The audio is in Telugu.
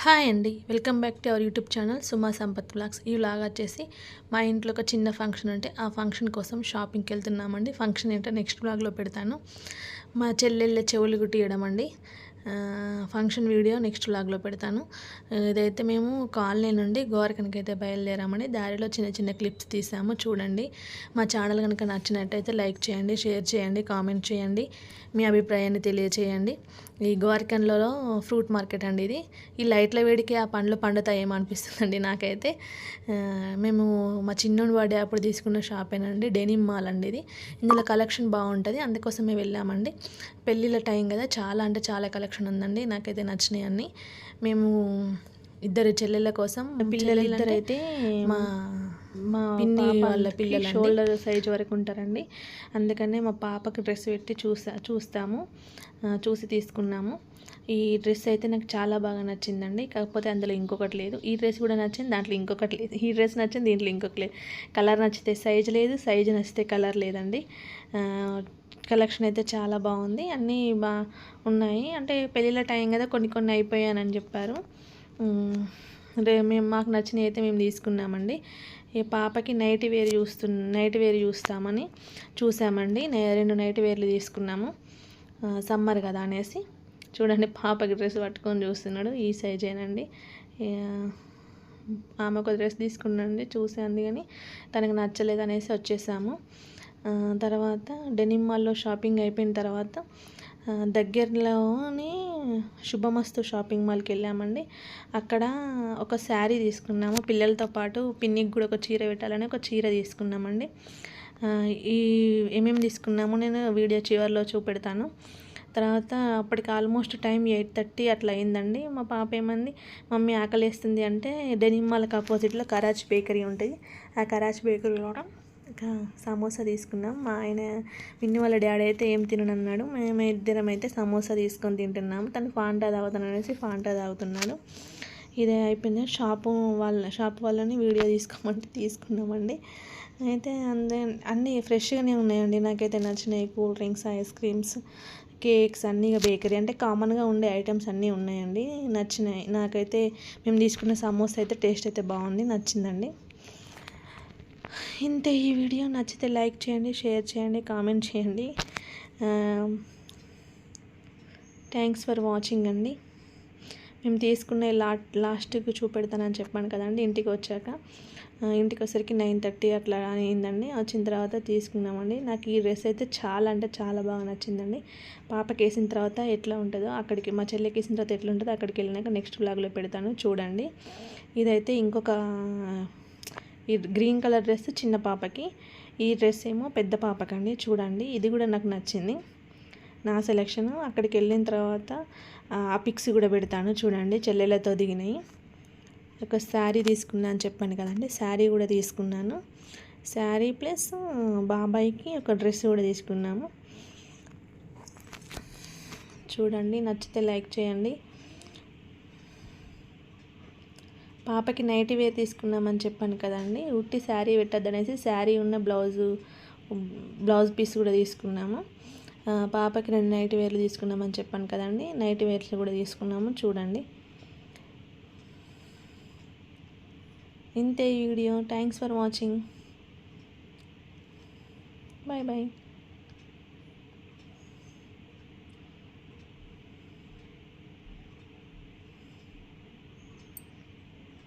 హాయ్ అండి, welcome back to our YouTube channel Suma Sampath vlogs. ఈ వ్లాగ్ వచ్చేసి మా ఇంట్లో ఒక చిన్న ఫంక్షన్ ఉంటే ఆ ఫంక్షన్ కోసం షాపింగ్కి వెళ్తున్నామండి. ఫంక్షన్ ఏంటో నెక్స్ట్ వ్లాగ్లో పెడతాను. మా చెల్లెళ్ళ చెవులు కుట్టియడం అండి. ఫంక్షన్ వీడియో నెక్స్ట్ వ్లాగ్లో పెడతాను. ఇదైతే మేము కాలనీ నుండి గోరకనికి అయితే బయలుదేరామండి. దారిలో చిన్న చిన్న క్లిప్స్ తీసాము, చూడండి. మా ఛానల్ కనుక నచ్చినట్టయితే లైక్ చేయండి, షేర్ చేయండి, కామెంట్ చేయండి, మీ అభిప్రాయాన్ని తెలియచేయండి. ఈ గోరకంలో ఫ్రూట్ మార్కెట్ అండి ఇది. ఈ లైట్ల వేడికి ఆ పండ్లు పండుతాయేమో అనిపిస్తుందండి నాకైతే. మేము మా చిన్నోడి బర్త్డే అప్పుడు తీసుకున్న షాపేనండి, డెనిమ్ మాల్ అండి ఇది. ఇందులో కలెక్షన్ బాగుంటుంది, అందుకోసమే వెళ్ళామండి. పెళ్ళిళ్ళ టైం కదా, చాలా అంటే చాలా కలెక్షన్ ఉందండి. నాకైతే నచ్చినాయి అన్నీ. మేము ఇద్దరు చెల్లెళ్ళ కోసం, పిల్లలు ఇద్దరైతే మా మా పిన్ని వాళ్ళ పిల్లలు షోల్డర్ సైజ్ వరకు ఉంటారండి. అందుకనే మా పాపకి డ్రెస్ పెట్టి చూస్తాము, చూసి తీసుకున్నాము. ఈ డ్రెస్ అయితే నాకు చాలా బాగా నచ్చిందండి. కాకపోతే అందులో ఇంకొకటి లేదు. ఈ డ్రెస్ కూడా నచ్చింది, దాంట్లో ఇంకొకటి లేదు. ఈ డ్రెస్ నచ్చింది, దీంట్లో ఇంకొకటి లేదు. కలర్ నచ్చితే సైజు లేదు, సైజు నచ్చితే కలర్ లేదండి. కలెక్షన్ అయితే చాలా బాగుంది, అన్నీ ఉన్నాయి. అంటే పెళ్ళిళ్ళ టైం కదా, కొన్ని కొన్ని అయిపోయానని చెప్పారు. మాకు నచ్చినవి అయితే మేము తీసుకున్నామండి. ఈ పాపకి నైట్ వేర్ చూస్తామని చూసామండి. 2 నైట్ వేర్లు తీసుకున్నాము, సమ్మర్ కదా అనేసి. చూడండి, పాపకి డ్రెస్ పట్టుకొని చూస్తున్నాడు. ఈ సైజేనండి. ఆమె ఒక డ్రెస్ తీసుకున్నాండి, చూసాను కానీ తనకు నచ్చలేదు అనేసి వచ్చేసాము. తర్వాత డెనిమ్ మాల్లో షాపింగ్ అయిపోయిన తర్వాత దగ్గరలోని శుభమస్తు షాపింగ్ మాల్కి వెళ్ళామండి. అక్కడ ఒక శారీ తీసుకున్నాము, పిల్లలతో పాటు పిన్నికి కూడా ఒక చీర పెట్టాలని ఒక చీర తీసుకున్నామండి. ఈ ఏమేమి తీసుకున్నామో నేను వీడియో చివరిలో చూపెడతాను. తర్వాత అప్పటికి ఆల్మోస్ట్ టైం 8:30 అట్లా అయిందండి. మా పాప ఏమంది, మమ్మీ ఆకలేస్తుంది అంటే డెనిమ్ మాల్కి ఆపోజిట్లో కరాచ్ బేకరీ ఉంటుంది. ఆ కరాచ్ బేకరీలో ఇంకా సమోసా తీసుకున్నాం. మా ఆయన పిన్ని వాళ్ళ డాడీ అయితే ఏం తిననన్నాడు. మేము ఇద్దరం అయితే సమోసా తీసుకొని తింటున్నాము. తను ఫాంటా తాగుతాను అనేసి ఫాంటా తాగుతున్నాడు. ఇదే అయిపోయింది. షాపు వాళ్ళని వీడియో తీసుకోమంటే తీసుకున్నామండి. అయితే అన్నీ ఫ్రెష్గానే ఉన్నాయండి. నాకైతే నచ్చినాయి. Cool drinks, ice creams, cakes అన్నీ బేకరీ అంటే కామన్గా ఉండే ఐటమ్స్ అన్నీ ఉన్నాయండి. నచ్చినాయి నాకైతే. మేము తీసుకున్న సమోసా అయితే టేస్ట్ అయితే బాగుంది, నచ్చిందండి. ఇంతే. ఈ వీడియో నచ్చితే లైక్ చేయండి, షేర్ చేయండి, కామెంట్ చేయండి. థ్యాంక్స్ ఫర్ వాచింగ్ అండి. మేము తీసుకునే లాస్ట్కి చూపెడతానని చెప్పాను కదండి. ఇంటికి వచ్చేసరికి 9:30 అట్లా అయిందండి. వచ్చిన తర్వాత తీసుకున్నామండి. నాకు ఈ డ్రెస్ అయితే చాలా అంటే చాలా బాగా నచ్చిందండి. పాపకి వేసిన తర్వాత ఎట్లా ఉంటుందో అక్కడికి, మా చెల్లికి వేసిన తర్వాత ఎట్లా ఉంటుందో అక్కడికి వెళ్ళినాక నెక్స్ట్ వ్లాగ్లో పెడతాను, చూడండి. ఇదైతే ఇంకొక ఈ గ్రీన్ కలర్ డ్రెస్ చిన్న పాపకి, ఈ డ్రెస్ ఏమో పెద్ద పాపకండి. చూడండి, ఇది కూడా నాకు నచ్చింది, నా సెలెక్షన్. అక్కడికి వెళ్ళిన తర్వాత ఆ పిక్స్ కూడా పెడతాను, చూడండి. చెల్లెలతో దిగినాయి. ఒక శారీ తీసుకున్నాను చెప్పాను కదండి, శారీ కూడా తీసుకున్నాను. శారీ ప్లస్ బాబాయ్కి ఒక డ్రెస్ కూడా తీసుకున్నాము. చూడండి, నచ్చితే లైక్ చేయండి. పాపకి నైటీ వేర్ తీసుకున్నామని చెప్పాను కదండి. ఉట్టి శారీ పెట్టద్దనేసి శారీ ఉన్న బ్లౌజ్ పీస్ కూడా తీసుకున్నాము. పాపకి 2 నైటీ వేర్లు తీసుకున్నామని చెప్పాను కదండి. నైటీ వేర్లు కూడా తీసుకున్నాము, చూడండి. ఇంతే ఈ వీడియో. Thanks for watching. Bye bye.